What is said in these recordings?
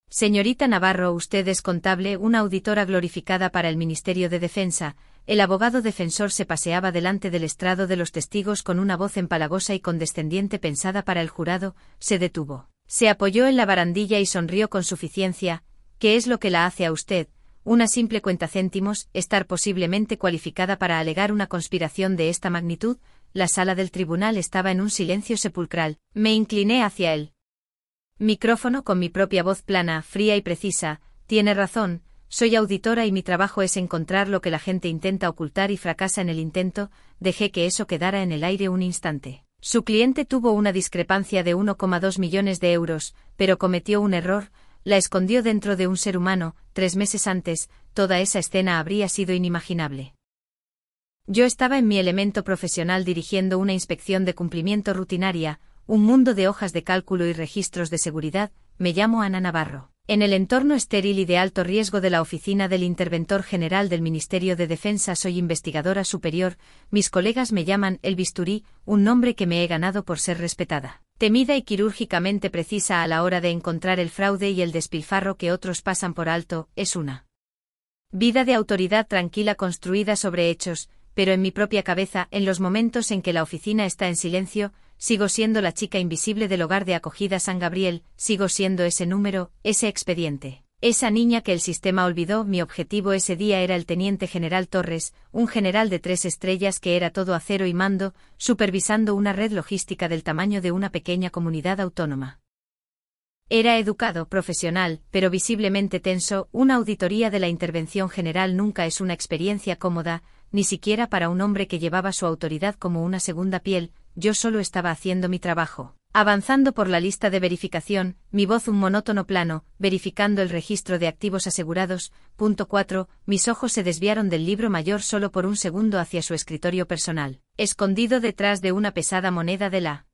Señorita Navarro, usted es contable, una auditora glorificada para el Ministerio de Defensa. El abogado defensor se paseaba delante del estrado de los testigos con una voz empalagosa y condescendiente pensada para el jurado. Se detuvo. Se apoyó en la barandilla y sonrió con suficiencia. ¿Qué es lo que la hace a usted? Una simple cuentacéntimos, estar posiblemente cualificada para alegar una conspiración de esta magnitud. La sala del tribunal estaba en un silencio sepulcral. Me incliné hacia él. Micrófono con mi propia voz plana, fría y precisa. Tiene razón, soy auditora y mi trabajo es encontrar lo que la gente intenta ocultar y fracasa en el intento. Dejé que eso quedara en el aire un instante. Su cliente tuvo una discrepancia de 1,2 millones de euros, pero cometió un error, la escondió dentro de un ser humano. 3 meses antes, toda esa escena habría sido inimaginable. Yo estaba en mi elemento profesional dirigiendo una inspección de cumplimiento rutinaria, un mundo de hojas de cálculo y registros de seguridad. Me llamo Ana Navarro. En el entorno estéril y de alto riesgo de la oficina del Interventor General del Ministerio de Defensa soy investigadora superior. Mis colegas me llaman el bisturí, un nombre que me he ganado por ser respetada, temida y quirúrgicamente precisa a la hora de encontrar el fraude y el despilfarro que otros pasan por alto. Es una vida de autoridad tranquila construida sobre hechos, pero en mi propia cabeza, en los momentos en que la oficina está en silencio, sigo siendo la chica invisible del hogar de acogida San Gabriel, sigo siendo ese número, ese expediente, esa niña que el sistema olvidó. Mi objetivo ese día era el teniente general Torres, un general de 3 estrellas que era todo acero y mando, supervisando una red logística del tamaño de una pequeña comunidad autónoma. Era educado, profesional, pero visiblemente tenso. Una auditoría de la intervención general nunca es una experiencia cómoda, ni siquiera para un hombre que llevaba su autoridad como una segunda piel. Yo solo estaba haciendo mi trabajo, avanzando por la lista de verificación, mi voz un monótono plano, verificando el registro de activos asegurados. Punto 4. Mis ojos se desviaron del libro mayor solo por un segundo hacia su escritorio personal. Escondido detrás de una pesada moneda de la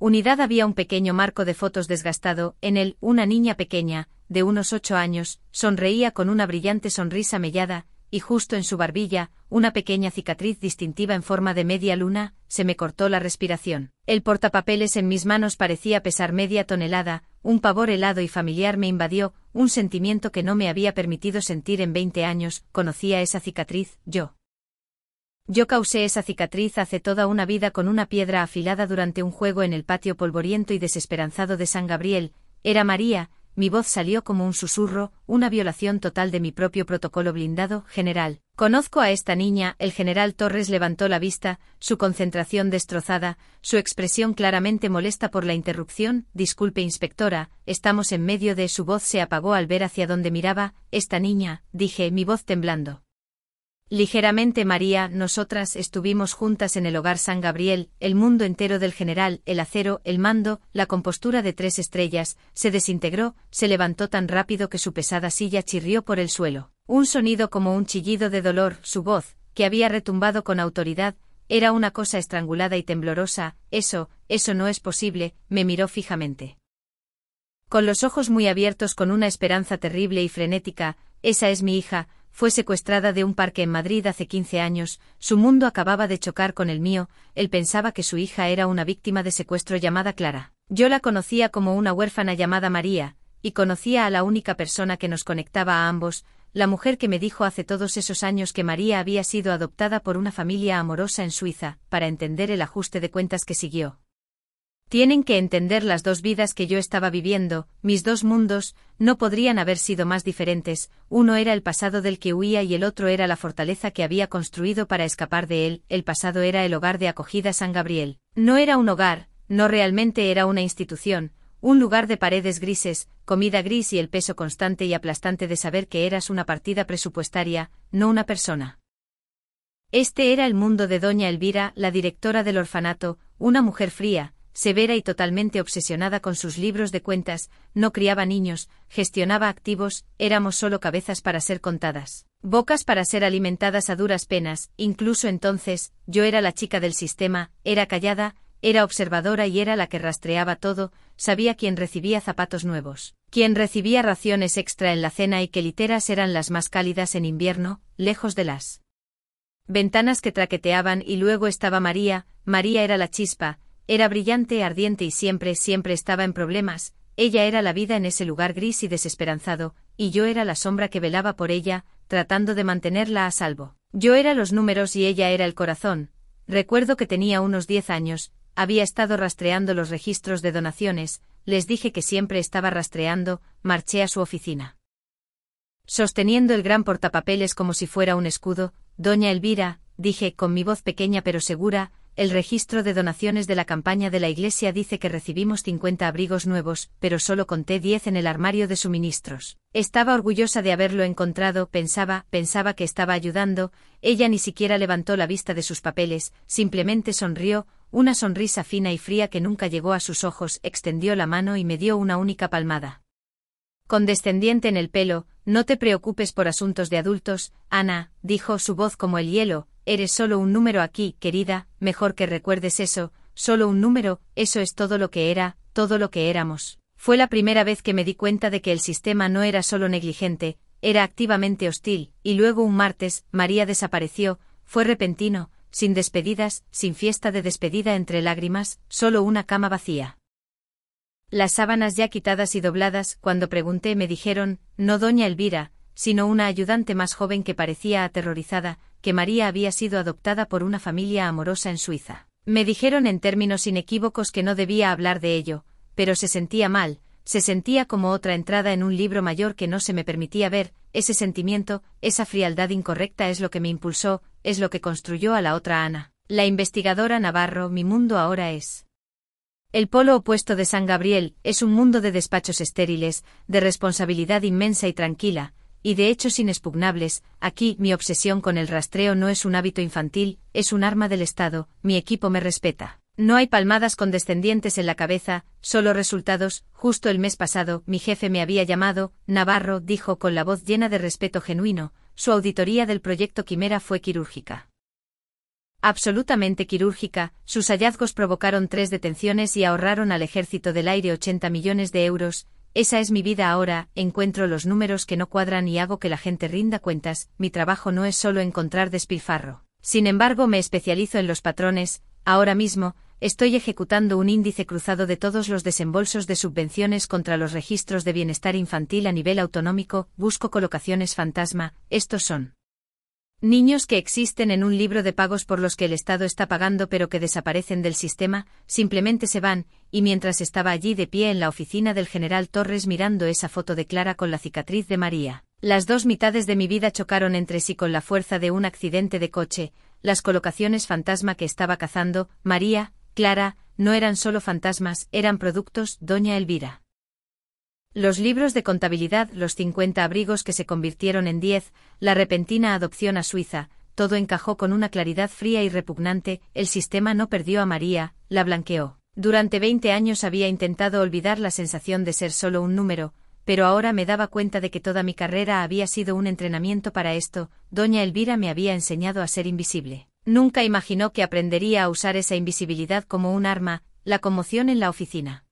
unidad había un pequeño marco de fotos desgastado. En él, una niña pequeña, de unos 8 años, sonreía con una brillante sonrisa mellada, y justo en su barbilla, una pequeña cicatriz distintiva en forma de media luna. Se me cortó la respiración. El portapapeles en mis manos parecía pesar media tonelada. Un pavor helado y familiar me invadió, un sentimiento que no me había permitido sentir en 20 años. Conocía esa cicatriz, yo causé esa cicatriz hace toda una vida con una piedra afilada durante un juego en el patio polvoriento y desesperanzado de San Gabriel. Era María. Mi voz salió como un susurro, una violación total de mi propio protocolo blindado. General, conozco a esta niña. El general Torres levantó la vista, su concentración destrozada, su expresión claramente molesta por la interrupción. Disculpe, inspectora, estamos en medio de... Su voz se apagó al ver hacia dónde miraba. Esta niña, dije, mi voz temblando ligeramente. María, nosotras estuvimos juntas en el hogar San Gabriel. El mundo entero del general, el acero, el mando, la compostura de 3 estrellas, se desintegró. Se levantó tan rápido que su pesada silla chirrió por el suelo. Un sonido como un chillido de dolor. Su voz, que había retumbado con autoridad, era una cosa estrangulada y temblorosa. Eso no es posible. Me miró fijamente, con los ojos muy abiertos, con una esperanza terrible y frenética. Esa es mi hija. Fue secuestrada de un parque en Madrid hace 15 años, su mundo acababa de chocar con el mío. Él pensaba que su hija era una víctima de secuestro llamada Clara. Yo la conocía como una huérfana llamada María, y conocía a la única persona que nos conectaba a ambos, la mujer que me dijo hace todos esos años que María había sido adoptada por una familia amorosa en Suiza. Para entender el ajuste de cuentas que siguió, tienen que entender las 2 vidas que yo estaba viviendo. Mis 2 mundos no podrían haber sido más diferentes. Uno era el pasado del que huía y el otro era la fortaleza que había construido para escapar de él. El pasado era el hogar de acogida San Gabriel. No era un hogar, no realmente era una institución, un lugar de paredes grises, comida gris y el peso constante y aplastante de saber que eras una partida presupuestaria, no una persona. Este era el mundo de doña Elvira, la directora del orfanato, una mujer fría, severa y totalmente obsesionada con sus libros de cuentas. No criaba niños, gestionaba activos. Éramos solo cabezas para ser contadas, bocas para ser alimentadas a duras penas. Incluso entonces, yo era la chica del sistema, era callada, era observadora y era la que rastreaba todo. Sabía quién recibía zapatos nuevos, quién recibía raciones extra en la cena y qué literas eran las más cálidas en invierno, lejos de las ventanas que traqueteaban. Y luego estaba María. María era la chispa. Era brillante, ardiente y siempre estaba en problemas. ella era la vida en ese lugar gris y desesperanzado, y yo era la sombra que velaba por ella, tratando de mantenerla a salvo. Yo era los números y ella era el corazón. Recuerdo que tenía unos 10 años, había estado rastreando los registros de donaciones, les dije que siempre estaba rastreando, marché a su oficina. Sosteniendo el gran portapapeles como si fuera un escudo, doña Elvira, dije con mi voz pequeña pero segura, el registro de donaciones de la campaña de la iglesia dice que recibimos 50 abrigos nuevos, pero solo conté 10 en el armario de suministros. Estaba orgullosa de haberlo encontrado, pensaba que estaba ayudando, ella ni siquiera levantó la vista de sus papeles, simplemente sonrió, una sonrisa fina y fría que nunca llegó a sus ojos, extendió la mano y me dio una única palmada. Condescendiente en el pelo, no te preocupes por asuntos de adultos, Ana, dijo su voz como el hielo, eres solo un número aquí, querida, mejor que recuerdes eso, solo un número, eso es todo lo que era, todo lo que éramos. Fue la primera vez que me di cuenta de que el sistema no era solo negligente, era activamente hostil, y luego un martes, María desapareció, fue repentino, sin despedidas, sin fiesta de despedida entre lágrimas, solo una cama vacía. Las sábanas ya quitadas y dobladas, cuando pregunté me dijeron, no doña Elvira, sino una ayudante más joven que parecía aterrorizada, que María había sido adoptada por una familia amorosa en Suiza. Me dijeron en términos inequívocos que no debía hablar de ello, pero se sentía mal, se sentía como otra entrada en un libro mayor que no se me permitía ver, ese sentimiento, esa frialdad incorrecta es lo que me impulsó, es lo que construyó a la otra Ana. La investigadora Navarro, mi mundo ahora es el polo opuesto de San Gabriel, es un mundo de despachos estériles, de responsabilidad inmensa y tranquila, y de hechos inexpugnables. Aquí, mi obsesión con el rastreo no es un hábito infantil, es un arma del Estado, mi equipo me respeta. No hay palmadas condescendientes en la cabeza, solo resultados. Justo el mes pasado, mi jefe me había llamado, Navarro, dijo con la voz llena de respeto genuino, su auditoría del proyecto Quimera fue quirúrgica. Absolutamente quirúrgica, sus hallazgos provocaron 3 detenciones y ahorraron al Ejército del Aire 80 millones de euros. Esa es mi vida ahora, encuentro los números que no cuadran y hago que la gente rinda cuentas, mi trabajo no es solo encontrar despilfarro. Sin embargo, me especializo en los patrones, ahora mismo, estoy ejecutando un índice cruzado de todos los desembolsos de subvenciones contra los registros de bienestar infantil a nivel autonómico, busco colocaciones fantasma, estos son niños que existen en un libro de pagos por los que el Estado está pagando pero que desaparecen del sistema, simplemente se van, y mientras estaba allí de pie en la oficina del general Torres mirando esa foto de Clara con la cicatriz de María, las dos mitades de mi vida chocaron entre sí con la fuerza de un accidente de coche, las colocaciones fantasma que estaba cazando, María, Clara, no eran solo fantasmas, eran productos, doña Elvira. Los libros de contabilidad, los 50 abrigos que se convirtieron en 10, la repentina adopción a Suiza, todo encajó con una claridad fría y repugnante, el sistema no perdió a María, la blanqueó. Durante 20 años había intentado olvidar la sensación de ser solo un número, pero ahora me daba cuenta de que toda mi carrera había sido un entrenamiento para esto, doña Elvira me había enseñado a ser invisible. Nunca imaginó que aprendería a usar esa invisibilidad como un arma, la conmoción en la oficina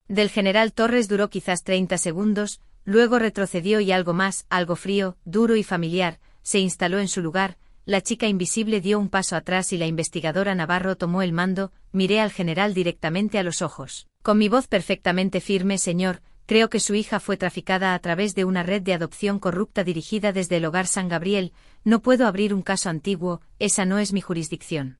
del general Torres duró quizás 30 segundos, luego retrocedió y algo más, algo frío, duro y familiar, se instaló en su lugar, la chica invisible dio un paso atrás y la investigadora Navarro tomó el mando, miré al general directamente a los ojos. Con mi voz perfectamente firme, señor, creo que su hija fue traficada a través de una red de adopción corrupta dirigida desde el Hogar San Gabriel, no puedo abrir un caso antiguo, esa no es mi jurisdicción.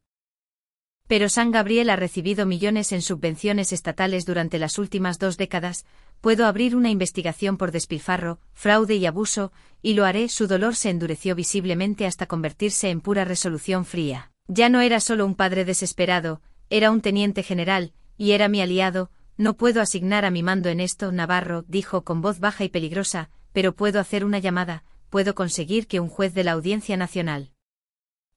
Pero San Gabriel ha recibido millones en subvenciones estatales durante las últimas 2 décadas, puedo abrir una investigación por despilfarro, fraude y abuso, y lo haré. Su dolor se endureció visiblemente hasta convertirse en pura resolución fría. Ya no era solo un padre desesperado, era un teniente general, y era mi aliado, no puedo asignar a mi mando en esto, Navarro, dijo con voz baja y peligrosa, pero puedo hacer una llamada, puedo conseguir que un juez de la Audiencia Nacional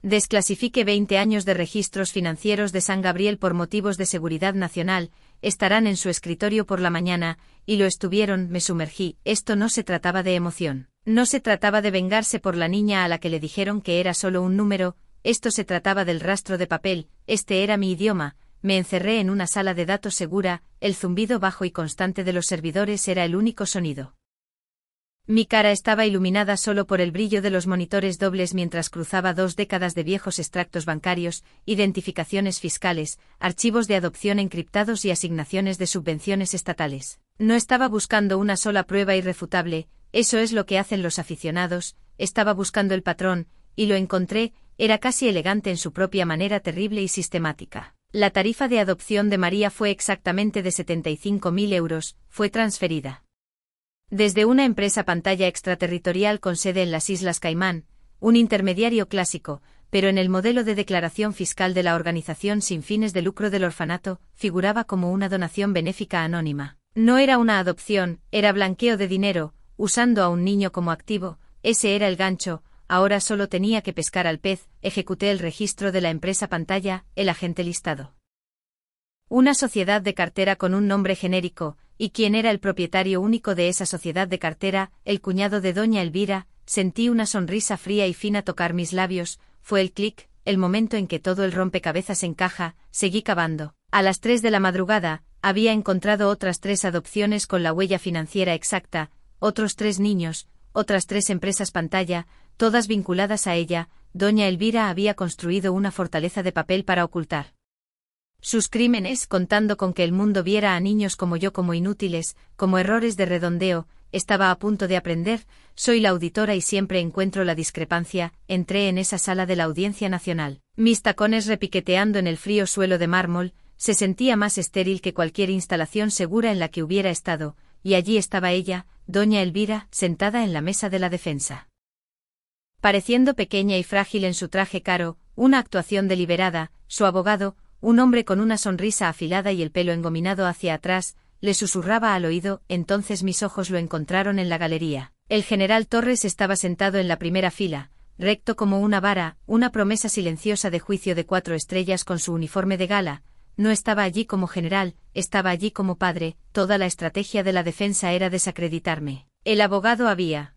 desclasifique 20 años de registros financieros de San Gabriel por motivos de seguridad nacional, estarán en su escritorio por la mañana, y lo estuvieron, me sumergí, esto no se trataba de emoción, no se trataba de vengarse por la niña a la que le dijeron que era solo un número, esto se trataba del rastro de papel, este era mi idioma, me encerré en una sala de datos segura, el zumbido bajo y constante de los servidores era el único sonido. Mi cara estaba iluminada solo por el brillo de los monitores dobles mientras cruzaba 2 décadas de viejos extractos bancarios, identificaciones fiscales, archivos de adopción encriptados y asignaciones de subvenciones estatales. No estaba buscando una sola prueba irrefutable, eso es lo que hacen los aficionados, estaba buscando el patrón, y lo encontré, era casi elegante en su propia manera terrible y sistemática. La tarifa de adopción de María fue exactamente de 75.000 euros, fue transferida desde una empresa pantalla extraterritorial con sede en las Islas Caimán, un intermediario clásico, pero en el modelo de declaración fiscal de la organización sin fines de lucro del orfanato, figuraba como una donación benéfica anónima. No era una adopción, era blanqueo de dinero, usando a un niño como activo, ese era el gancho, ahora solo tenía que pescar al pez, ejecuté el registro de la empresa pantalla, el agente listado. Una sociedad de cartera con un nombre genérico, y quién era el propietario único de esa sociedad de cartera, el cuñado de doña Elvira, sentí una sonrisa fría y fina tocar mis labios, fue el clic, el momento en que todo el rompecabezas encaja, seguí cavando. A las 3 de la madrugada, había encontrado otras 3 adopciones con la huella financiera exacta, otros 3 niños, otras 3 empresas pantalla, todas vinculadas a ella, doña Elvira había construido una fortaleza de papel para ocultar sus crímenes, contando con que el mundo viera a niños como yo como inútiles, como errores de redondeo. Estaba a punto de aprender, soy la auditora y siempre encuentro la discrepancia. Entré en esa sala de la Audiencia Nacional, mis tacones repiqueteando en el frío suelo de mármol, se sentía más estéril que cualquier instalación segura en la que hubiera estado, y allí estaba ella, doña Elvira, sentada en la mesa de la defensa. Pareciendo pequeña y frágil en su traje caro, una actuación deliberada, su abogado, un hombre con una sonrisa afilada y el pelo engominado hacia atrás, le susurraba al oído, entonces mis ojos lo encontraron en la galería. El general Torres estaba sentado en la primera fila, recto como una vara, una promesa silenciosa de juicio de 4 estrellas con su uniforme de gala. No estaba allí como general, estaba allí como padre, toda la estrategia de la defensa era desacreditarme. El abogado había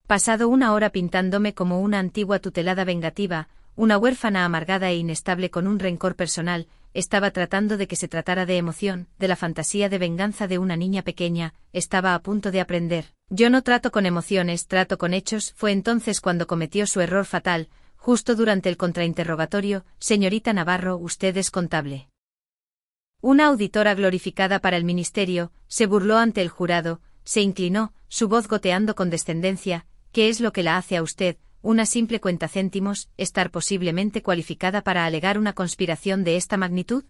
pasado una hora pintándome como una antigua tutelada vengativa, una huérfana amargada e inestable con un rencor personal, estaba tratando de que se tratara de emoción, de la fantasía de venganza de una niña pequeña, estaba a punto de aprender. Yo no trato con emociones, trato con hechos. Fue entonces cuando cometió su error fatal, justo durante el contrainterrogatorio. Señorita Navarro, usted es contable. Una auditora glorificada para el ministerio, se burló ante el jurado, se inclinó, su voz goteando con descendencia. ¿Qué es lo que la hace a usted, una simple cuentacéntimos, estar posiblemente cualificada para alegar una conspiración de esta magnitud?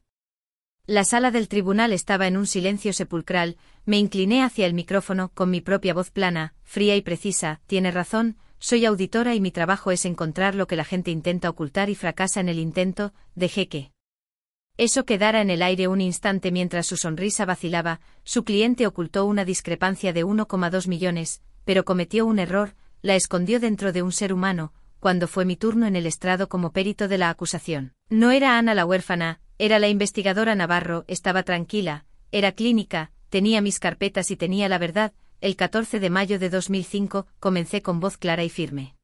La sala del tribunal estaba en un silencio sepulcral, me incliné hacia el micrófono con mi propia voz plana, fría y precisa. Tiene razón, soy auditora y mi trabajo es encontrar lo que la gente intenta ocultar y fracasa en el intento. Dejé que eso quedara en el aire un instante mientras su sonrisa vacilaba. Su cliente ocultó una discrepancia de 1,2 millones, pero cometió un error, la escondió dentro de un ser humano. Cuando fue mi turno en el estrado como perito de la acusación, no era Ana la huérfana, era la investigadora Navarro. Estaba tranquila, era clínica, tenía mis carpetas y tenía la verdad. El 14 de mayo de 2005, comencé con voz clara y firme.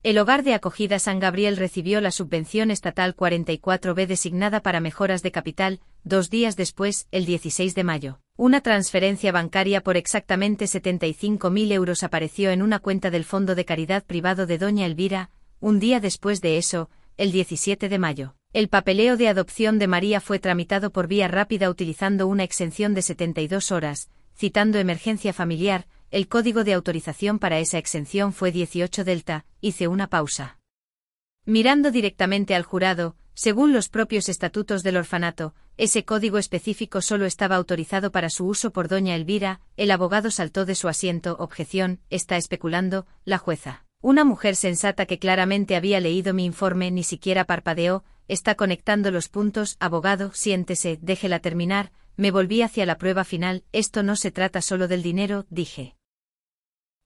El Hogar de Acogida San Gabriel recibió la subvención estatal 44B designada para mejoras de capital. 2 días después, el 16 de mayo, una transferencia bancaria por exactamente 75.000 euros apareció en una cuenta del Fondo de Caridad Privado de doña Elvira. Un día después de eso, el 17 de mayo, el papeleo de adopción de María fue tramitado por vía rápida utilizando una exención de 72 horas, citando emergencia familiar. El código de autorización para esa exención fue 18 Delta. Hice una pausa. Mirando directamente al jurado, según los propios estatutos del orfanato, ese código específico solo estaba autorizado para su uso por doña Elvira. El abogado saltó de su asiento. Objeción, está especulando. La jueza, una mujer sensata que claramente había leído mi informe, ni siquiera parpadeó. Está conectando los puntos. Abogado, siéntese, déjela terminar. Me volví hacia la prueba final. Esto no se trata solo del dinero, dije,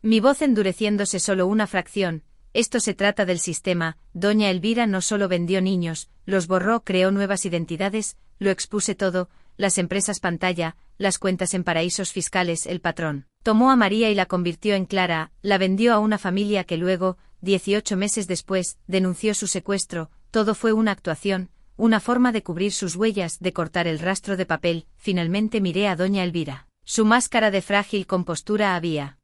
mi voz endureciéndose solo una fracción. Esto se trata del sistema. Doña Elvira no solo vendió niños, los borró, creó nuevas identidades, lo expuse todo, las empresas pantalla, las cuentas en paraísos fiscales. El patrón tomó a María y la convirtió en Clara, la vendió a una familia que luego, 18 meses después, denunció su secuestro. Todo fue una actuación, una forma de cubrir sus huellas, de cortar el rastro de papel. Finalmente miré a doña Elvira. Su máscara de frágil compostura había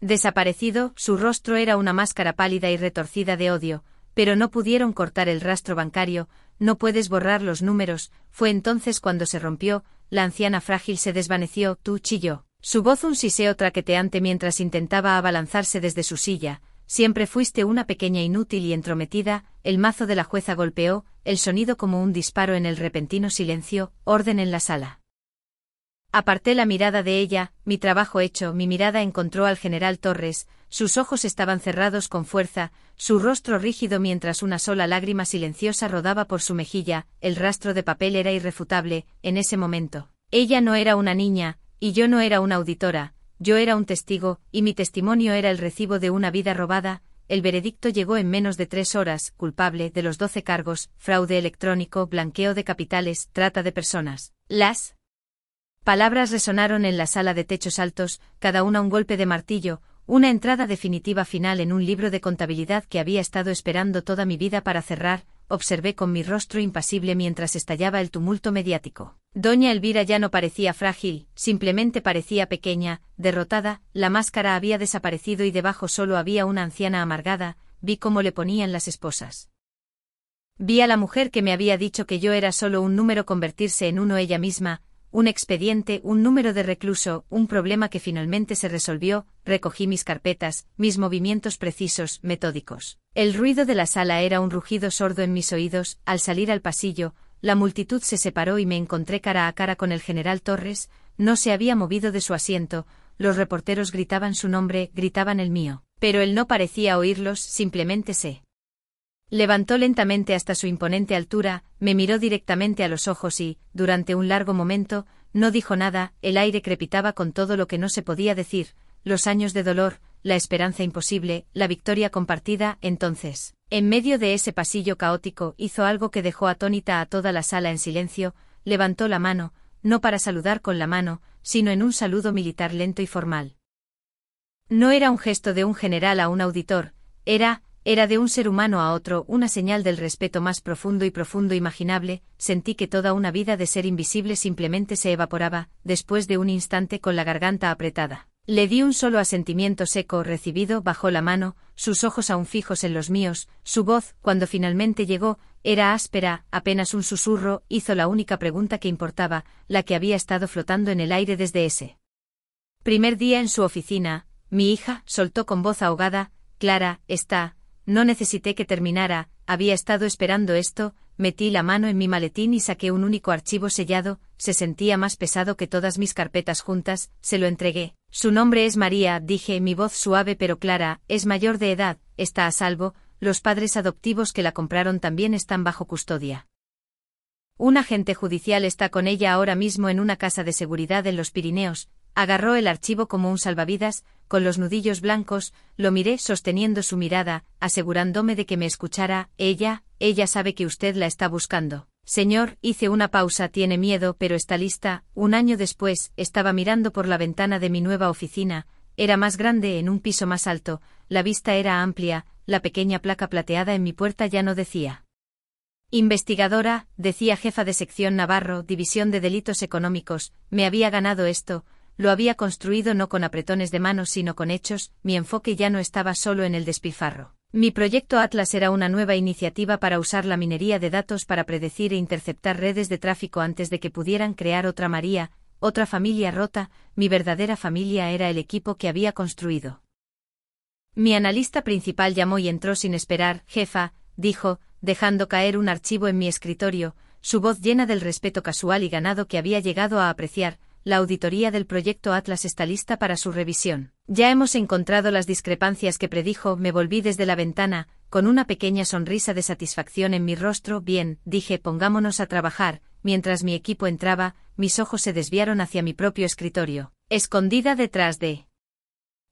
desaparecido, su rostro era una máscara pálida y retorcida de odio. pero no pudieron cortar el rastro bancario, no puedes borrar los números. Fue entonces cuando se rompió, la anciana frágil se desvaneció, tú chilló. Su voz un siseo traqueteante mientras intentaba abalanzarse desde su silla. Siempre fuiste una pequeña inútil y entrometida, el mazo de la jueza golpeó, el sonido como un disparo en el repentino silencio, orden en la sala. Aparté la mirada de ella, mi trabajo hecho, mi mirada encontró al general Torres, sus ojos estaban cerrados con fuerza, su rostro rígido mientras una sola lágrima silenciosa rodaba por su mejilla, el rastro de papel era irrefutable, en ese momento. Ella no era una niña, y yo no era una auditora, yo era un testigo, y mi testimonio era el recibo de una vida robada. El veredicto llegó en menos de 3 horas, culpable de los 12 cargos, fraude electrónico, blanqueo de capitales, trata de personas. Las palabras resonaron en la sala de techos altos, cada una un golpe de martillo, una entrada definitiva final en un libro de contabilidad que había estado esperando toda mi vida para cerrar. Observé con mi rostro impasible mientras estallaba el tumulto mediático. Doña Elvira ya no parecía frágil, simplemente parecía pequeña, derrotada, la máscara había desaparecido y debajo solo había una anciana amargada. Vi cómo le ponían las esposas. Vi a la mujer que me había dicho que yo era solo un número convertirse en uno ella misma, un expediente, un número de recluso, un problema que finalmente se resolvió. Recogí mis carpetas, mis movimientos precisos, metódicos. El ruido de la sala era un rugido sordo en mis oídos. Al salir al pasillo, la multitud se separó y me encontré cara a cara con el general Torres. No se había movido de su asiento, los reporteros gritaban su nombre, gritaban el mío, pero él no parecía oírlos, simplemente se levantó lentamente hasta su imponente altura, me miró directamente a los ojos y, durante un largo momento, no dijo nada. El aire crepitaba con todo lo que no se podía decir, los años de dolor, la esperanza imposible, la victoria compartida. Entonces, en medio de ese pasillo caótico, hizo algo que dejó atónita a toda la sala en silencio, levantó la mano, no para saludar con la mano, sino en un saludo militar lento y formal. No era un gesto de un general a un auditor, era de un ser humano a otro, una señal del respeto más profundo y profundo imaginable. Sentí que toda una vida de ser invisible simplemente se evaporaba, después de un instante con la garganta apretada. Le di un solo asentimiento seco recibido, bajó la mano, sus ojos aún fijos en los míos, su voz, cuando finalmente llegó, era áspera, apenas un susurro. Hizo la única pregunta que importaba, la que había estado flotando en el aire desde ese primer día en su oficina. Mi hija, soltó con voz ahogada, Clara, está. No necesité que terminara, había estado esperando esto. Metí la mano en mi maletín y saqué un único archivo sellado, se sentía más pesado que todas mis carpetas juntas, se lo entregué. Su nombre es María, dije, mi voz suave pero clara, es mayor de edad, está a salvo, los padres adoptivos que la compraron también están bajo custodia. Un agente judicial está con ella ahora mismo en una casa de seguridad en los Pirineos. Agarró el archivo como un salvavidas, con los nudillos blancos, lo miré sosteniendo su mirada, asegurándome de que me escuchara. Ella sabe que usted la está buscando. Señor, hice una pausa, tiene miedo pero está lista. Un año después, estaba mirando por la ventana de mi nueva oficina, era más grande en un piso más alto, la vista era amplia, la pequeña placa plateada en mi puerta ya no decía investigadora, decía jefa de sección Navarro, División de Delitos Económicos. Me había ganado esto. Lo había construido no con apretones de manos sino con hechos. Mi enfoque ya no estaba solo en el despilfarro. Mi proyecto Atlas era una nueva iniciativa para usar la minería de datos para predecir e interceptar redes de tráfico antes de que pudieran crear otra María, otra familia rota. Mi verdadera familia era el equipo que había construido. Mi analista principal llamó y entró sin esperar. Jefa, dijo, dejando caer un archivo en mi escritorio, su voz llena del respeto casual y ganado que había llegado a apreciar. La auditoría del proyecto Atlas está lista para su revisión. Ya hemos encontrado las discrepancias que predijo. Me volví desde la ventana, con una pequeña sonrisa de satisfacción en mi rostro. Bien, dije, pongámonos a trabajar. Mientras mi equipo entraba, mis ojos se desviaron hacia mi propio escritorio. Escondida detrás de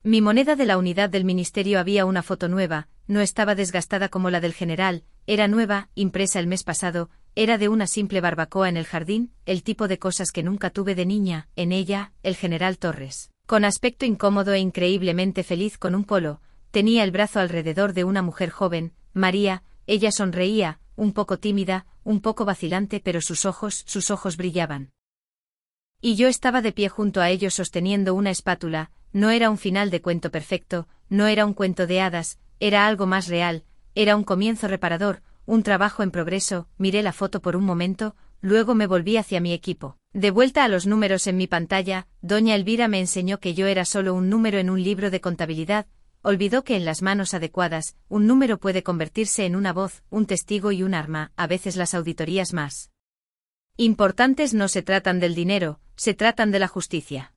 mi moneda de la unidad del ministerio había una foto nueva, no estaba desgastada como la del general, era nueva, impresa el mes pasado, era de una simple barbacoa en el jardín, el tipo de cosas que nunca tuve de niña. En ella, el general Torres, con aspecto incómodo e increíblemente feliz con un polo, tenía el brazo alrededor de una mujer joven, María. Ella sonreía, un poco tímida, un poco vacilante, pero sus ojos brillaban. Y yo estaba de pie junto a ellos sosteniendo una espátula. No era un final de cuento perfecto, no era un cuento de hadas, era algo más real. Era un comienzo reparador, un trabajo en progreso. Miré la foto por un momento, luego me volví hacia mi equipo. De vuelta a los números en mi pantalla, doña Elvira me enseñó que yo era solo un número en un libro de contabilidad. Olvidó que en las manos adecuadas, un número puede convertirse en una voz, un testigo y un arma. A veces las auditorías más importantes no se tratan del dinero, se tratan de la justicia.